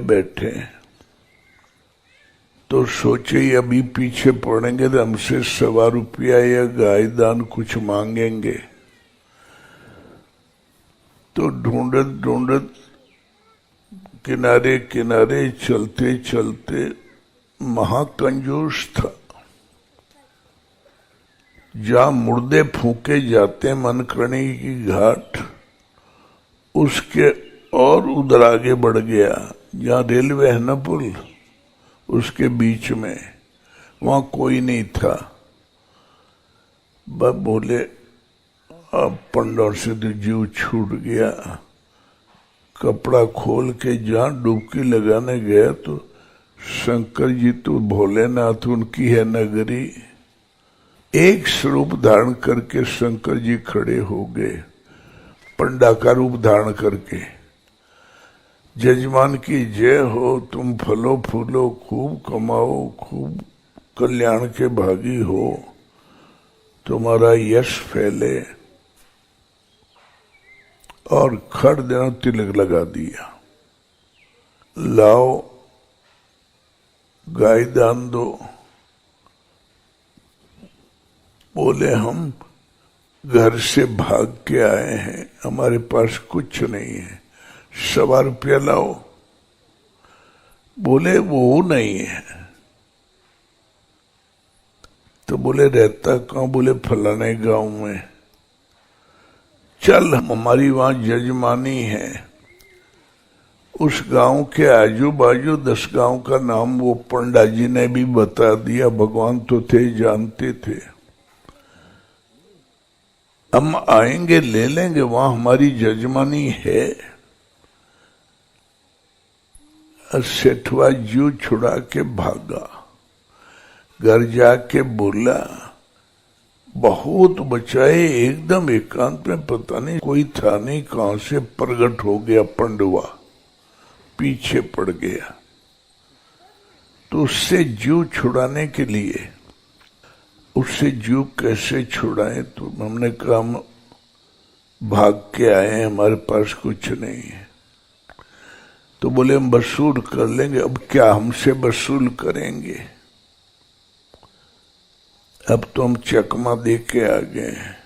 बैठे तो सोचे अभी पीछे पड़ेंगे तो हमसे 1.25 रुपया या गाय दान कुछ मांगेंगे। तो ढूंढत ढूंढत किनारे किनारे चलते चलते महाकंजूस था। जहां मुर्दे फूके जाते मनकरणी की घाट, उसके और उधर आगे बढ़ गया। जहां रेलवे है न पुल, उसके बीच में, वहां कोई नहीं था। बस बोले अब पंडों से तो जीव छूट गया। कपड़ा खोल के जहां डुबकी लगाने गया तो शंकर जी तो भोलेनाथ उनकी है नगरी। एक स्वरूप धारण करके शंकर जी खड़े हो गए, पंडा का रूप धारण करके। जजमान की जय हो, तुम फलो फूलो, खूब कमाओ, खूब कल्याण के भागी हो, तुम्हारा यश फैले। और खड़ देना तिलक लगा दिया। लाओ गाय दान दो। बोले हम घर से भाग के आए हैं, हमारे पास कुछ नहीं है, 1.25 रुपया लाओ। बोले वो नहीं है। तो बोले रहता कहां? बोले फलाने गांव में। चल, हमारी वहां जजमानी है। उस गांव के आजू बाजू 10 गांव का नाम वो पंडा जी ने भी बता दिया। भगवान तो थे, जानते थे। हम आएंगे, ले लेंगे, वहां हमारी जजमानी है। सेठवा जू छुड़ा के भागा। घर जाके बोला बहुत बचाए, एकदम एकांत में, पता नहीं कोई था नहीं, कहां से प्रकट हो गया पंडवा, पीछे पड़ गया। तो उससे जीव छुड़ाने के लिए, उससे जीव कैसे छुड़ाएं? तो हमने कहा हम भाग के आए हैं, हमारे पास कुछ नहीं है। तो बोले हम वसूल कर लेंगे। अब क्या हमसे वसूल करेंगे? अब तो हम चकमा दे के आ गए हैं।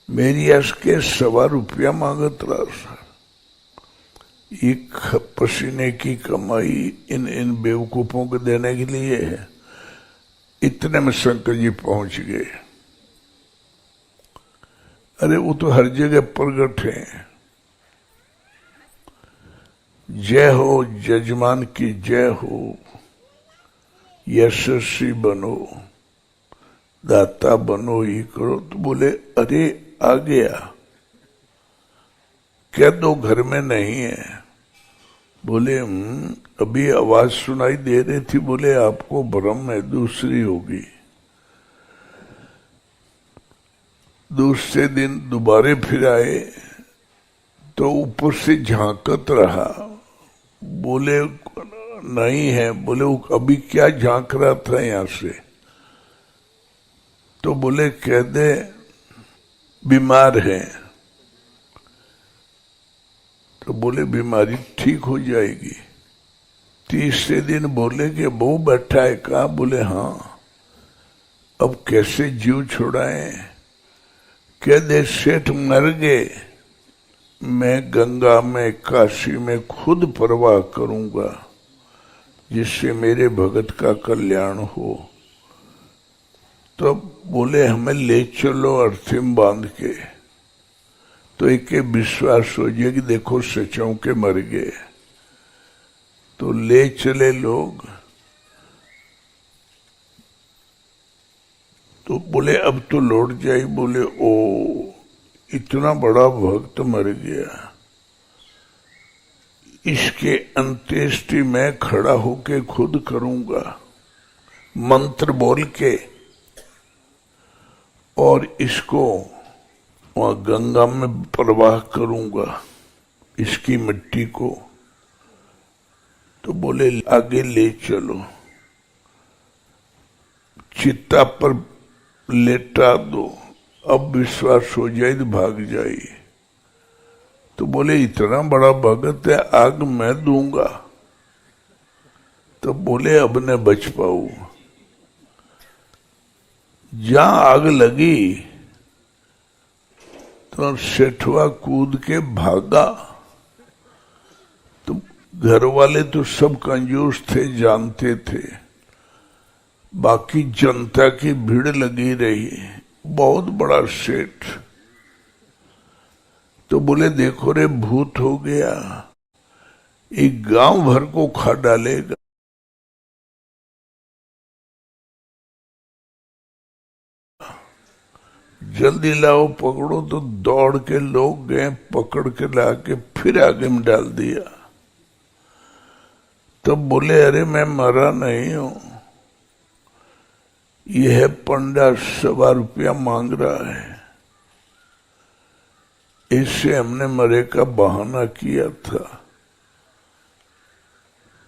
मेरी यश के 1.25 रुपया मांगत रहा सर। एक पसीने की कमाई इन बेवकूफों को देने के लिए है। इतने में शंकर जी पहुंच गए। अरे वो तो हर जगह प्रगट है। जय हो, जजमान की जय हो, यशस्वी बनो, दाता बनो, ही करो। तो बोले अरे आ गया, क्या दो घर में नहीं है? बोले अभी आवाज सुनाई दे रही थी। बोले आपको भ्रम है, दूसरी होगी। दूसरे दिन दोबारे फिर आए तो ऊपर से झांकत रहा। बोले नहीं है। बोले वो अभी क्या झांक रहा था यहां से? तो बोले कह दे बीमार है। तो बोले बीमारी ठीक हो जाएगी। तीसरे दिन बोले कि वो बैठा है कहा? बोले हाँ। अब कैसे जीव छुड़ाएं? कह दे सेठ मर गए, मैं गंगा में, काशी में खुद प्रवाह करूंगा, जिससे मेरे भगत का कल्याण हो। तो बोले हमें ले चलो अर्थी में बांध के। तो एक विश्वास हो जाए कि देखो सचों के मर गए। तो ले चले लोग। तो बोले अब तो लौट जाए। बोले ओ, इतना बड़ा भक्त मर गया, इसके अंत्येष्टि मैं खड़ा होके खुद करूंगा, मंत्र बोल के, और इसको वहां गंगा में प्रवाह करूंगा, इसकी मिट्टी को। तो बोले आगे ले चलो, चिता पर लेटा दो, अब विश्वास हो जाए तो भाग जाए। तो बोले इतना बड़ा भगत है, आग मैं दूंगा। तो बोले अब न बच पाऊ। जहां आग लगी तो सेठवा कूद के भागा। तो घर वाले तो सब कंजूस थे, जानते थे, बाकी जनता की भीड़ लगी रही, बहुत बड़ा सेठ। तो बोले देखो रे, भूत हो गया, एक गांव भर को खा डालेगा। जल्दी लाओ, पकड़ो। तो दौड़ के लोग गए, पकड़ के लाके फिर आगे में डाल दिया। तब बोले अरे मैं मरा नहीं हूं, यह पंडा 1.25 रुपया मांग रहा है, इससे हमने मरे का बहाना किया था।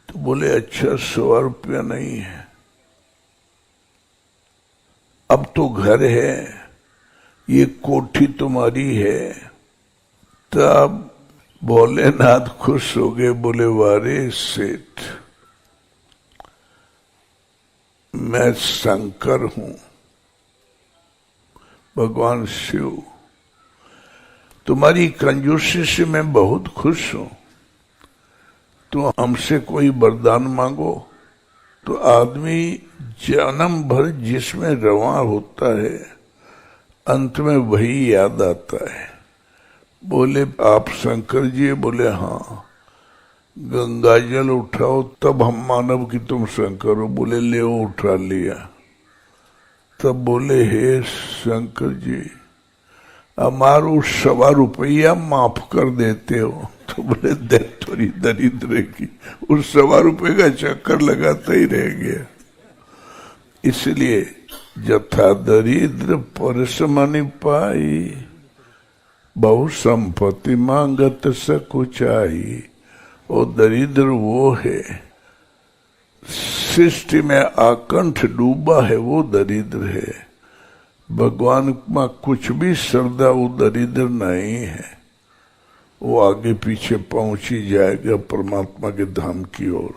तो बोले अच्छा 1.25 रुपया नहीं है, अब तो घर है, ये कोठी तुम्हारी है। तब भोलेनाथ खुश हो गए, बोले वारे सेठ, मैं शंकर हूं, भगवान शिव, तुम्हारी कंजूसी से मैं बहुत खुश हूं। तो हमसे कोई वरदान मांगो। तो आदमी जन्म भर जिसमें रवा होता है, अंत में वही याद आता है। बोले आप शंकर जी? बोले हाँ। गंगा जल उठाओ तब हम मानव कि तुम शंकर हो। बोले ले उठा लिया। तब बोले हे शंकर जी, हमारो 1.25 रुपया माफ कर देते हो? तो बोले दे थोड़ी दरिद्र की, उस 1.25 रुपये का चक्कर लगाता ही रह गया। इसलिए जथा दरिद्र परसमनि पाई, बहु संपत्ति मांगत सकुचाई। और दरिद्र वो है, सृष्टि में आकंठ डूबा है, वो दरिद्र है। भगवान में कुछ भी श्रद्धा, वो दरिद्र नहीं है, वो आगे पीछे पहुंच ही जाएगा परमात्मा के धाम की ओर।